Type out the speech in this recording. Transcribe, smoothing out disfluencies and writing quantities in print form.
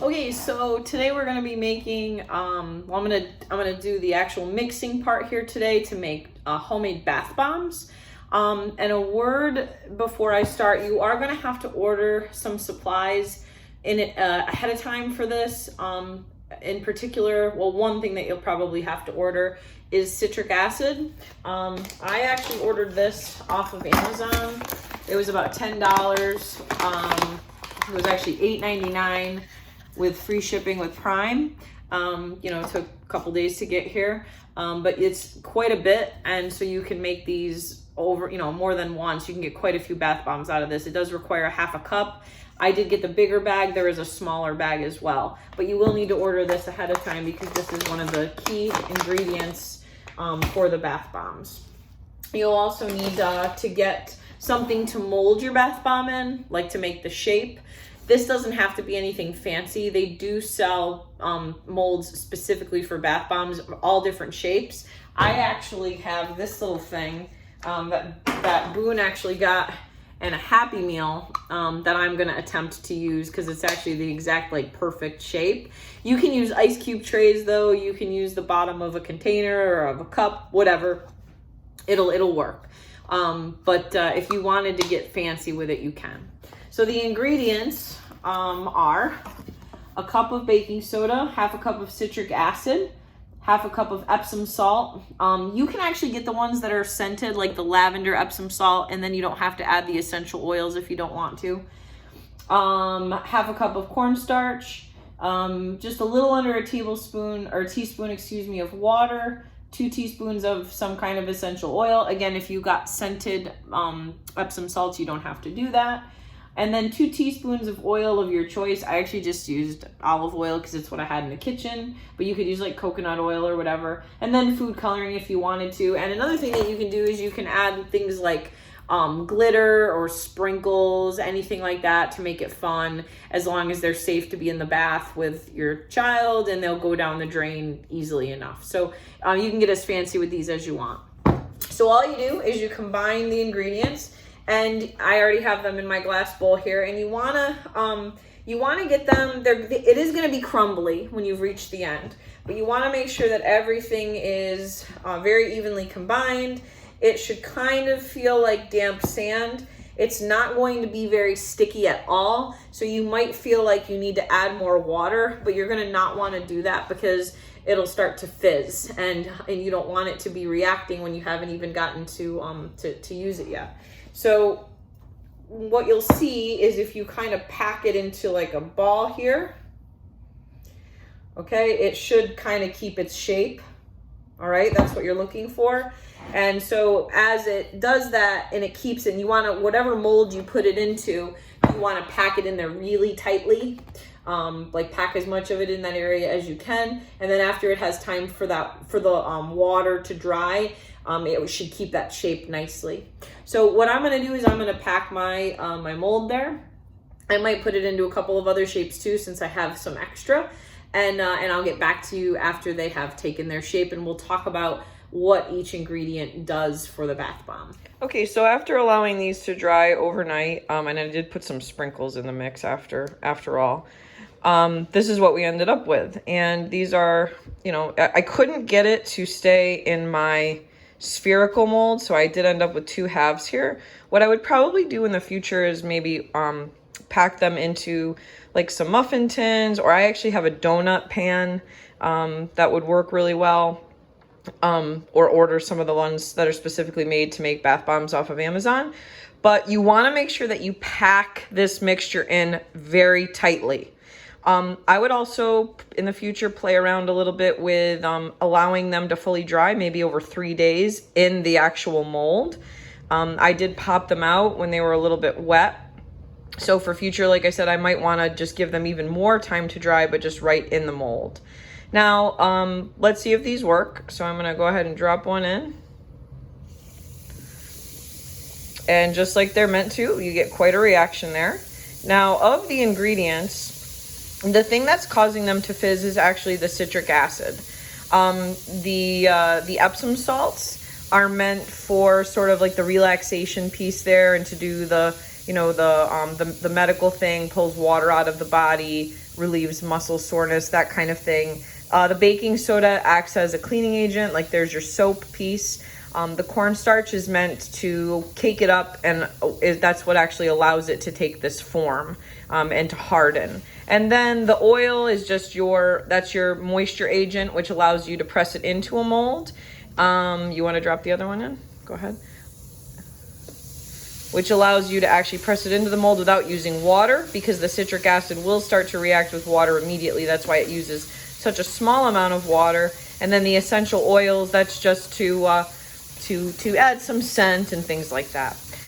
Okay, so today we're gonna be making, I'm gonna do the actual mixing part here today to make homemade bath bombs. And a word before I start, you are gonna have to order some supplies ahead of time for this. In particular, well, one thing that you'll probably have to order is citric acid. I actually ordered this off of Amazon. It was about $10. It was actually $8.99 with free shipping with Prime. It took a couple days to get here, but it's quite a bit, and so you can make these over, more than once. You can get quite a few bath bombs out of this. It does require half a cup. I did get the bigger bag. There is a smaller bag as well, but you will need to order this ahead of time because this is one of the key ingredients for the bath bombs. You'll also need to get something to mold your bath bomb in, like to make the shape. This doesn't have to be anything fancy. They do sell molds specifically for bath bombs, all different shapes. I actually have this little thing that Boone actually got in a Happy Meal that I'm gonna attempt to use because it's actually the exact perfect shape. You can use ice cube trays though. You can use the bottom of a container or of a cup, whatever. It'll work. But if you wanted to get fancy with it, you can. So the ingredients are a cup of baking soda, half a cup of citric acid, half a cup of Epsom salt. You can actually get the ones that are scented, like the lavender Epsom salt, and then you don't have to add the essential oils if you don't want to. Half a cup of cornstarch, just a little under a teaspoon, of water, 2 teaspoons of some kind of essential oil. Again, if you got scented Epsom salts, you don't have to do that. And then 2 teaspoons of oil of your choice. I actually just used olive oil because it's what I had in the kitchen, but you could use coconut oil or whatever. And then food coloring if you wanted to. And another thing that you can do is you can add things like glitter or sprinkles, anything like that to make it fun, as long as they're safe to be in the bath with your child and they'll go down the drain easily enough. So you can get as fancy with these as you want. So all you do is you combine the ingredients, and I already have them in my glass bowl here, and you wanna get them, it is gonna be crumbly when you've reached the end, but you wanna make sure that everything is very evenly combined. It should kind of feel like damp sand. It's not going to be very sticky at all, so you might feel like you need to add more water, but you're gonna not wanna do that because it'll start to fizz, and you don't want it to be reacting when you haven't even gotten to use it yet. So what you'll see is if you kind of pack it into a ball here, okay, it should kind of keep its shape. All right, that's what you're looking for. And so as it does that and it keeps it, and you want to, whatever mold you put it into, you want to pack it in there really tightly. Pack as much of it in that area as you can. And then after it has time for the water to dry, it should keep that shape nicely. So what I'm going to do is I'm going to pack my my mold there. I might put it into a couple of other shapes too, since I have some extra, and I'll get back to you after they have taken their shape, and we'll talk about what each ingredient does for the bath bomb. Okay, so after allowing these to dry overnight, and I did put some sprinkles in the mix after all, this is what we ended up with. And these are, I couldn't get it to stay in my spherical mold, so I did end up with 2 halves here. What I would probably do in the future is maybe pack them into some muffin tins, or I actually have a donut pan that would work really well, or order some of the ones that are specifically made to make bath bombs off of Amazon. But you want to make sure that you pack this mixture in very tightly. I would also, in the future, play around a little bit with allowing them to fully dry, maybe over 3 days in the actual mold. I did pop them out when they were a little bit wet. So for future, like I said, I might want to just give them even more time to dry, but just right in the mold. Now, let's see if these work. So I'm going to go ahead and drop one in. And just like they're meant to, you get quite a reaction there. Now, of the ingredients, the thing that's causing them to fizz is actually the citric acid. The Epsom salts are meant for sort of the relaxation piece there, and to do the medical thing, pulls water out of the body, relieves muscle soreness, that kind of thing. The baking soda acts as a cleaning agent, like there's your soap piece. The cornstarch is meant to cake it up, and that's what actually allows it to take this form and to harden. And then the oil is just that's your moisture agent, which allows you to press it into a mold. You want to drop the other one in? Go ahead. Which allows you to actually press it into the mold without using water, because the citric acid will start to react with water immediately. That's why it uses such a small amount of water. And then the essential oils, that's just to add some scent and things like that.